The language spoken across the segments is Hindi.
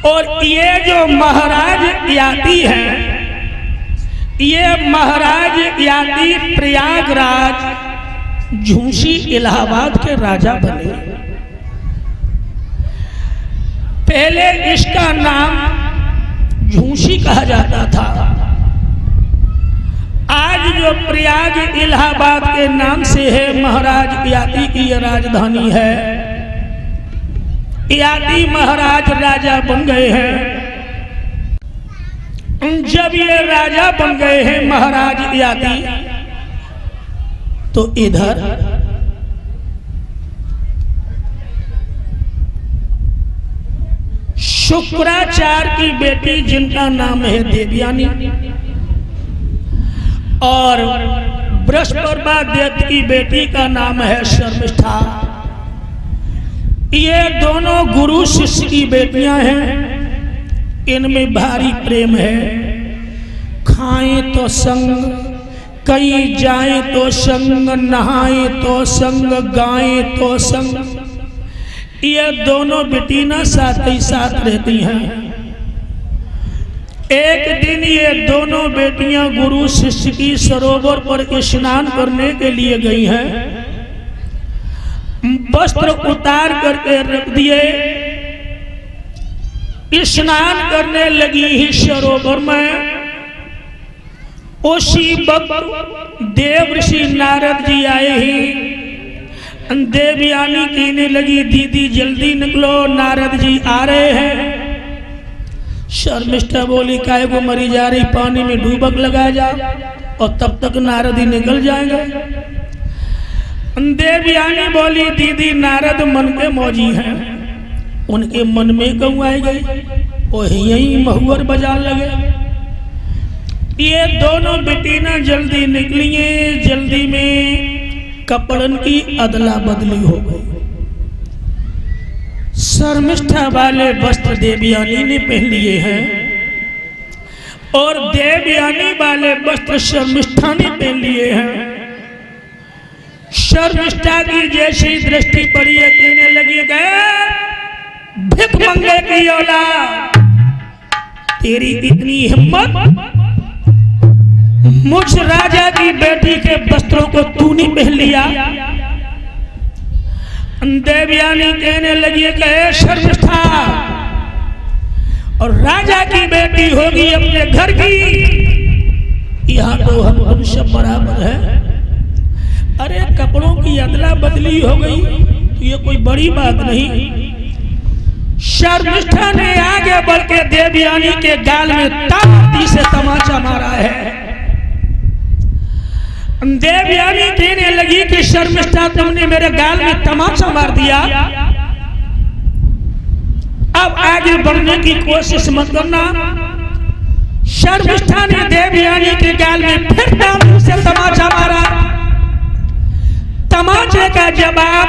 और ये जो महाराज याति हैं, ये महाराज याति प्रयागराज झूंसी इलाहाबाद के राजा बने। पहले इसका नाम झूंसी कहा जाता था। आज जो प्रयाग इलाहाबाद के नाम से है, महाराज याति की यह राजधानी है। याति महाराज राजा बन गए हैं। जब ये राजा बन गए हैं महाराज याति, तो इधर शुक्राचार्य की बेटी जिनका नाम है देवयानी और बृहस्पति की बेटी का नाम है शर्मिष्ठा, ये दोनों गुरु शिष्य की बेटियां हैं। इनमें भारी प्रेम है। खाएं तो संग, कहीं जाएं तो संग, नहाएं तो संग, गाएं तो संग। ये दोनों बेटी ना साथ ही साथ रहती हैं। एक दिन ये दोनों बेटियां गुरु शिष्य की सरोवर पर स्नान करने के लिए गई हैं। वस्त्र उतार करके रख दिए, स्नान करने लगी ही सरोवर में। उसी वक्त देव ऋषि नारद जी आए ही। देवयानी कहने लगी, दीदी जल्दी निकलो, नारद जी आ रहे हैं। शर्मिष्ठा बोली, काहे को मरी जा रही, पानी में डूबक लगा जा और तब तक नारद ही निकल जाएंगे। देवयानी बोली, दीदी नारद मन के मौजी हैं, उनके मन में कहूँ आई गई, वो यही महुअर बजाने लगे। ये दोनों बेटी ना जल्दी निकलिए, जल्दी में कपड़न की अदला बदली हो गई। शर्मिष्ठा वाले वस्त्र देवयानी ने पहन लिए हैं और देवयानी वाले वस्त्र शर्मिष्ठा ने पहन लिए हैं। शर्मिष्ठा की जैसी दृष्टि पड़ी है, कहने लगी, गए भिख मंगे की औलाद, तेरी इतनी हिम्मत, मुझ राजा की बेटी के वस्त्रों को तूने पहन लिया। देवयानी कहने लगी, कहे शर्मिष्ठा, और राजा की बेटी होगी अपने घर की, यहाँ तो हम सब बराबर है। अरे कपड़ों की अदला बदली हो गई तो ये कोई बड़ी बात नहीं। शर्मिष्ठा ने आगे बढ़ के देवयानी के गाल में ताकती से तमाचा मारा है। देवयानी कहने लगी कि शर्मिष्ठा, तुमने मेरे गाल में तमाचा मार दिया, अब आगे बढ़ने की कोशिश मत करना। शर्मिष्ठा ने देवयानी के गाल में फिर ताकती से तमाचा मारा। तमाचे का जवाब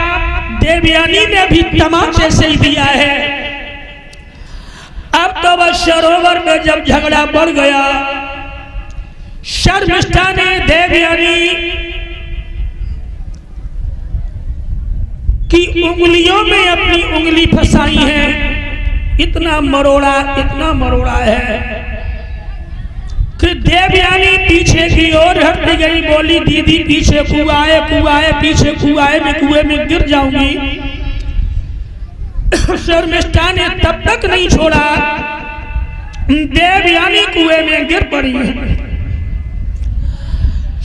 देवयानी ने भी तमाचे से ही दिया है। अब तो वह सरोवर में जब झगड़ा बढ़ गया, शर्मिष्ठा ने देवयानी की उंगलियों में अपनी उंगली फंसाई है। इतना मरोड़ा है कि देवयानी पीछे की ओर हट गई। बोली, दीदी पीछे कुआं है, पीछे कुआं है, मैं कुएं में गिर जाऊंगी। शर्मिष्ठा ने तब तक नहीं छोड़ा, देवयानी कुएं में गिर पड़ी।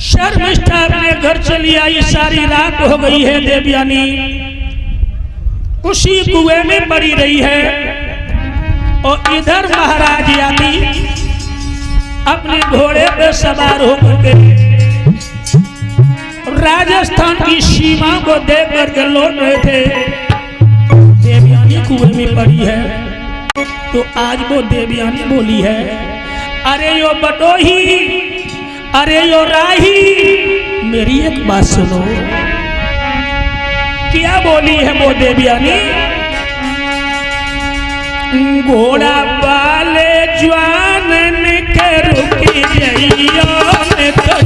शर्मिष्ठा अपने घर चली आई। सारी रात हो गई है, देवयानी उसी कुएं में पड़ी रही है। और इधर महाराज याति अपने घोड़े पे सवार होकर के राजस्थान की सीमा को देख करके लौट रहे थे। देवयानी कुएं में पड़ी है तो आज वो देवयानी बोली है, अरे यो बटोही, अरे यो राही, मेरी एक बात सुनो। क्या बोली है वो देवयानी? घोड़ा वाले जवान के रुकी जाइयो मैं तो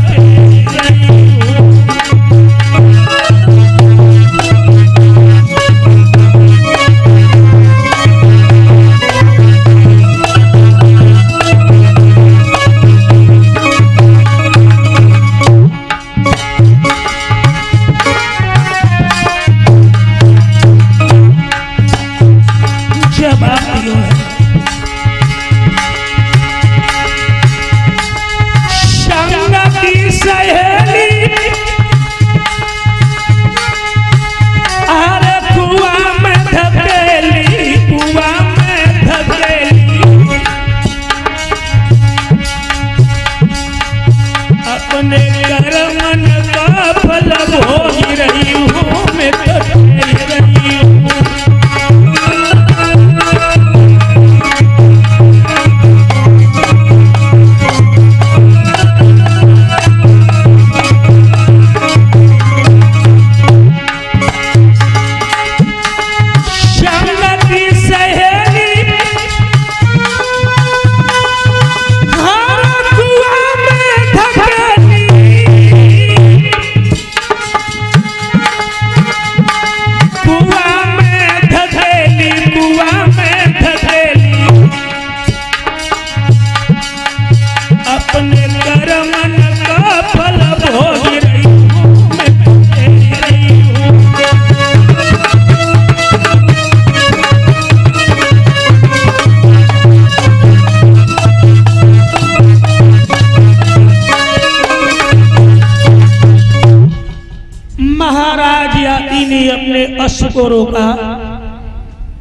ने अश्व को रोका,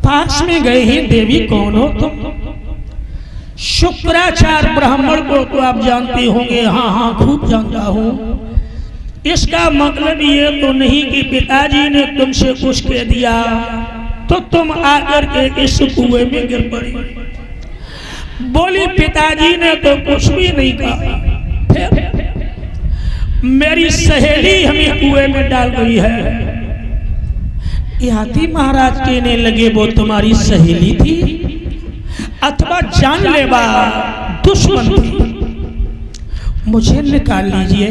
पास में गए हैं, देवी कौन हो तुम? शुक्राचार्य ब्राह्मण को तो आप जानते होंगे। हाँ हाँ, खूब जानता हूं। इसका मतलब ये तो नहीं कि पिताजी ने तुमसे कुछ कह दिया तो तुम आकर के इस कुएं में गिर पड़ी। बोली पिताजी ने तो कुछ भी नहीं कहा, मेरी सहेली हमें कुएं में डाल गई है। याती महाराज कहने लगे वो तुम्हारी सहेली थी अथवा जानलेवा दुश्मन थी, मुझे निकाल लीजिए।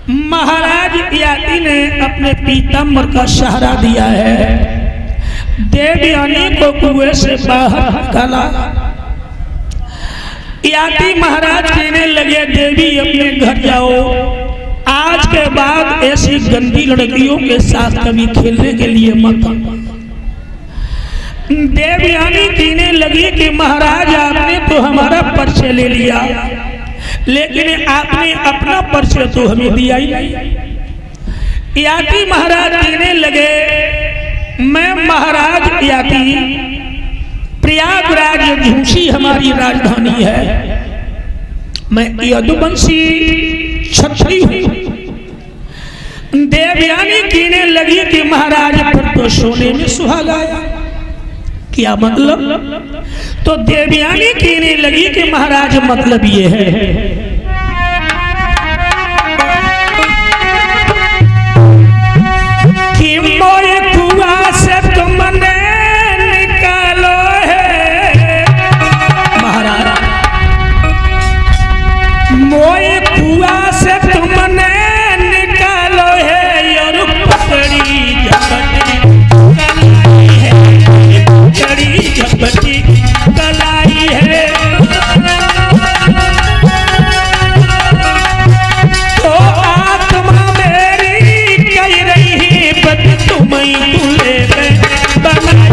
महाराज याती ने अपने पीताम्बर का सहारा दिया है, देवयानी को कुएं से बाहर निकाला। याती महाराज कहने लगे देवी अपने घर जाओ, आज के बाद ऐसी गंदी लड़कियों के साथ कभी खेलने के लिए मत। देवयानी कहने लगी कि महाराज आपने तो हमारा परिचय ले लिया, लेकिन आपने अपना परिचय तो हमें दिया ही नहीं। याती महाराज कहने लगे मैं महाराज याती, प्रयागराज झूसी हमारी राजधानी है, मैं यदुवंशी क्षत्रिय हूं। देवयानी कहने लगी कि महाराज पर तो सोने में सुहागा आया। क्या मतलब? तो देवयानी कहने लगी कि महाराज मतलब ये है कि मोए कुआं से तुमने निकालो है। महाराज मोए कुआं से तुमने निकालो है, और पकड़ी झपटी कलाई है, तो आत्मा मेरी कह रही है बद तुम्हें दूल्हे में बनाई।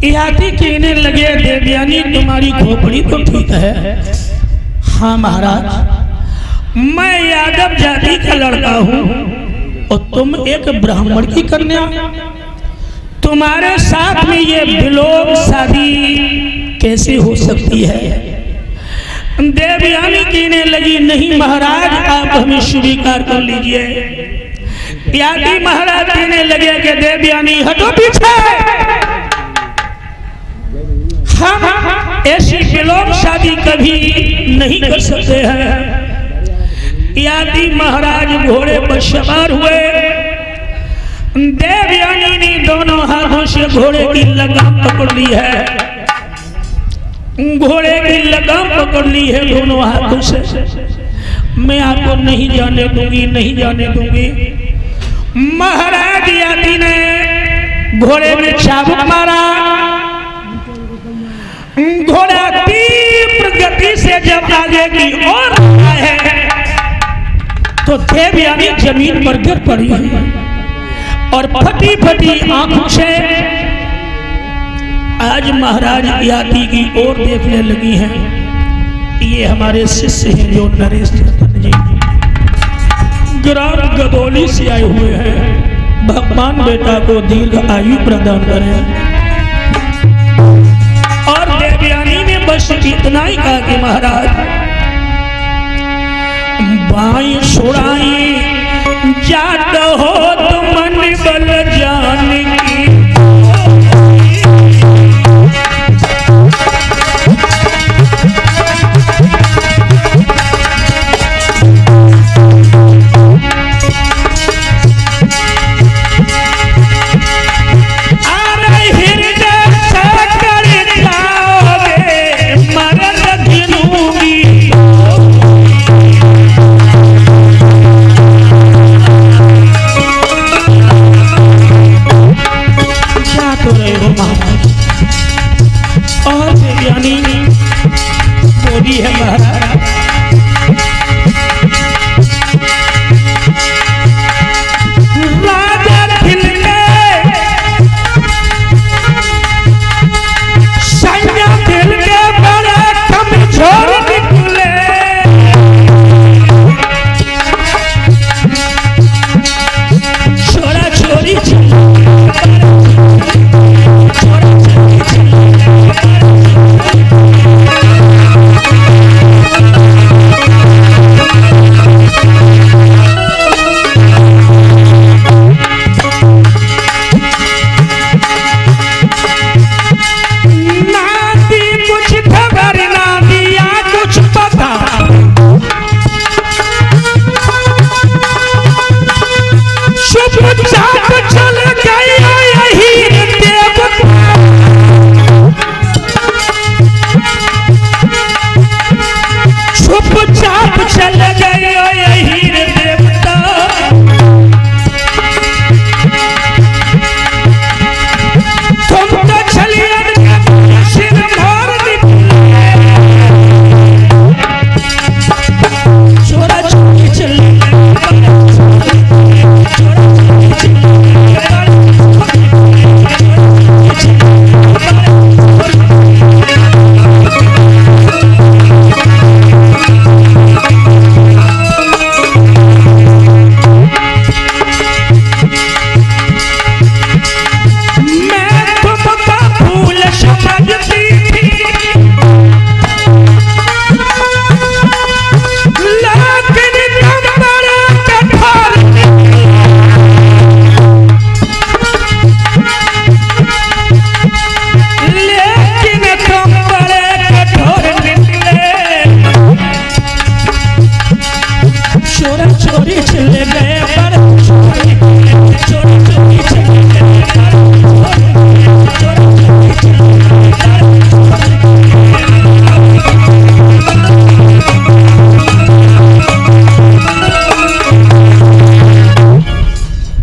याती कहने लगे देवयानी तुम्हारी खोपड़ी तो ठीक है। हाँ महाराज, मैं यादव जाति का लड़का हूँ और तुम एक ब्राह्मण की कन्या, तुम्हारे साथ में ये विलोम शादी कैसे हो सकती है? देवयानी कहने लगी नहीं महाराज, आप हमें स्वीकार कर लीजिए। याती महाराज कहने लगे कि देवयानी हटो पीछे, हम ऐसी विलोम शादी कभी नहीं कर सकते हैं। याती महाराज घोड़े पर सवार हुए, देवयानी ने दोनों हाथों से घोड़े की लगाम पकड़ ली है, घोड़े की लगाम पकड़ ली है दोनों हाथों से। मैं आपको नहीं जाने दूंगी, नहीं जाने दूंगी। महाराज याती ने घोड़े में चाबुक मारा। घोड़ा तीव्र गति से जब आगे की ओर आता है तो देवयानी जमीन पर गिर पड़ी है और फटी फटी आंखों से आज महाराज याति की ओर देखने लगी हैं। ये हमारे शिष्य हैं जो नरेश चंद्र जी ग्राम गदौली से आए हुए हैं। भगवान बेटा को दीर्घ आयु प्रदान करें। और देवयानी ने बस इतना ही कहा कि महाराज बाई छुड़ाई जात हो तो मन बल जान की।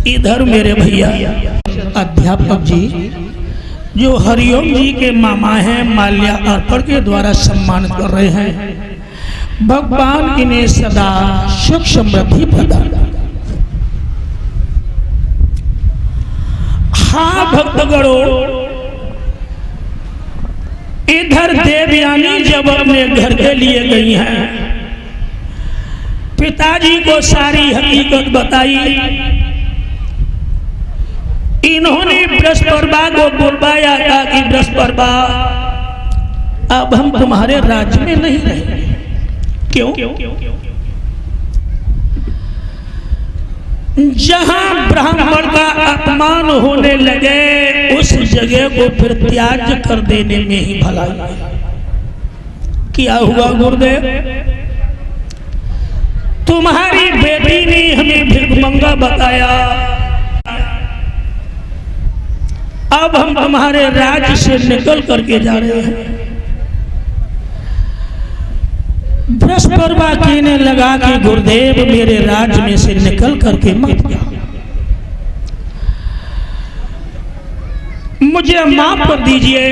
इधर मेरे भैया अध्यापक जी जो हरिओम जी के मामा हैं माल्या अर्पण के द्वारा सम्मानित कर रहे हैं। भगवान इन्हें सदा सुख समृद्धि प्रदान। हाँ भक्तगणों, इधर देवयानी जब अपने घर के लिए गई हैं, पिताजी को सारी हकीकत बताई। इन्होंने बृहस्पतिबा को बुलवाया था कि बृहस्पतिबा अब हम तुम्हारे राज्य में नहीं रहेंगे। क्यों? जहां ब्राह्मण का अपमान होने लगे उस जगह को फिर त्याग कर देने में ही भलाई। क्या हुआ गुरुदेव? तुम्हारी बेटी ने हमें भिखमंगा बताया, अब हम तुम्हारे राज्य से निकल करके जा रहे हैं। बृहस्पतिबा कहने लगा कि गुरुदेव मेरे राज्य में से निकल करके मत जाओ। मुझे माफ कर दीजिए।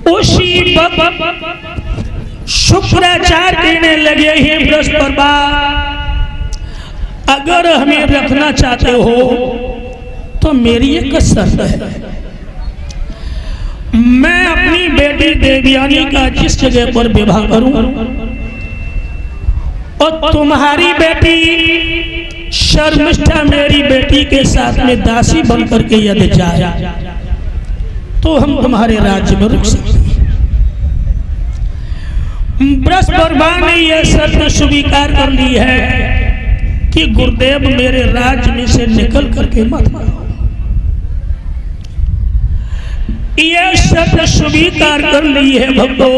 उसी वक्त शुक्राचार्य कहने लगे हैं बृहस्पति, अगर हमें रखना चाहते हो तो मेरी एक शर्त है, मैं अपनी बेटी देवयानी का जिस जगह पर विवाह करूं और तुम्हारी बेटी शर्मिष्ठा मेरी बेटी के साथ में दासी बन करके यदि जाए तो हम तुम्हारे राज्य में रुक सकते हैं। बृहस्पति ने यह शर्त स्वीकार कर ली है कि गुरुदेव मेरे राज्य में से निकल करके मत आओ। यह शर्त स्वीकार कर ली है भक्तों।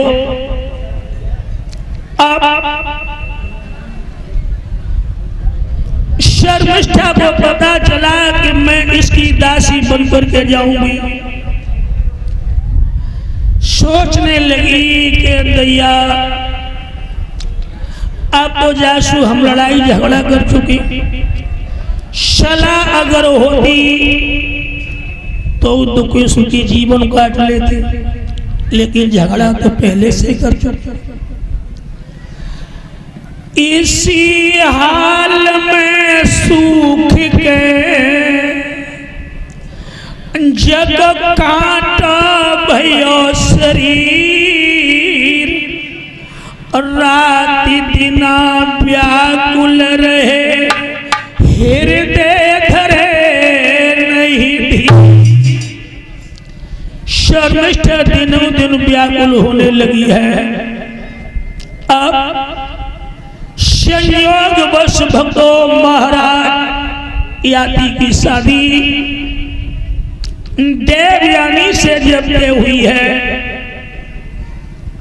अब शर्मिष्ठा को पता चला कि मैं इसकी दासी बन करके जाऊंगी। सोचने लगी कि दैया अब तो जासू हम लड़ाई झगड़ा कर चुकी, सलाह अगर होती तो दुखी सुखी जीवन काट लेते, लेकिन झगड़ा तो पहले से कर चुके। इसी हाल में सूख के जग कांटा भयो शरीर, रात दिना व्याकुल रहे हृदय धरे नहीं भी। शर्मिष्ठा दिनों दिन व्याकुल होने लगी है। अब संयोग वश भक्तों महाराज याति की शादी देवयानी से जब तय हुई है,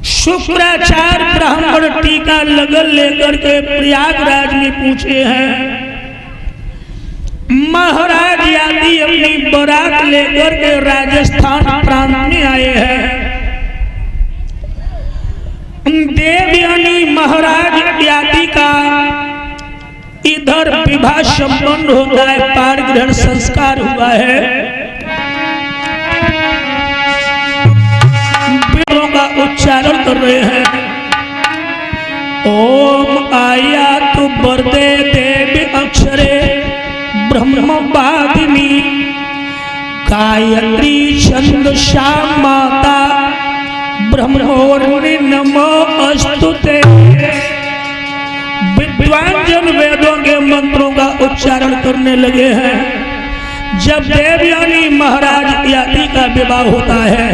शुक्राचार्य ब्राह्मण टीका लगन लेकर के प्रयागराज में पूछे हैं। महाराज याति अपनी बारात लेकर के राजस्थान प्रांत में आए हैं। देवयानी महाराज याति का इधर विवाह संपन्न होता है, पार ग्रहण संस्कार हुआ है। वेदों का उच्चारण कर रहे हैं। ओम आया तु वरदे देवी अक्षरे ब्रह्मवादिनी, गायत्री छंद श्याम माता ब्रह्मोर्नि नमो अस्तुते। विद्वान जन वेदों के मंत्रों का उच्चारण करने लगे हैं। जब देवयानी महाराज याति का विवाह होता है,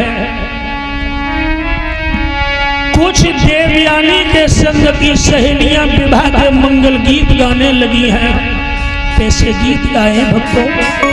कुछ देवयानी के संग की सहेलियां विवाह के मंगल गीत गाने लगी हैं। कैसे गीत गाए भक्तों?